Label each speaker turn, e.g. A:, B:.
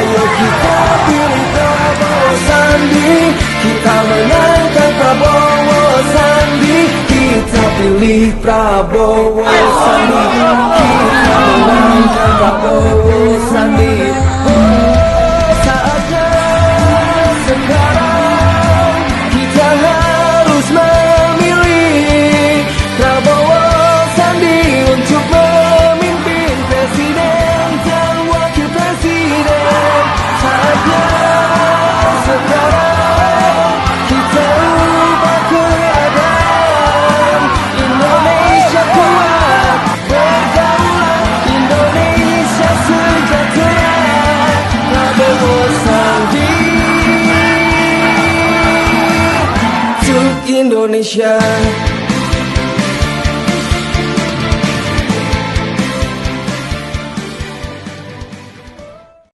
A: Ayo kita pilih Prabowo Sandi, kita menangkan Prabowo Sandi. Kita pilih Prabowo Sandi, kita menangkan Prabowo Sandi. Saatnya sekarang kita harus memilih Prabowo Sandi untuk memimpin presiden dan wakil presiden. Saatnya sekarang kita ubah keadaan. Indonesia kuat, berdaulat, Indonesia sejahtera. Prabowo Sandi untuk Indonesia.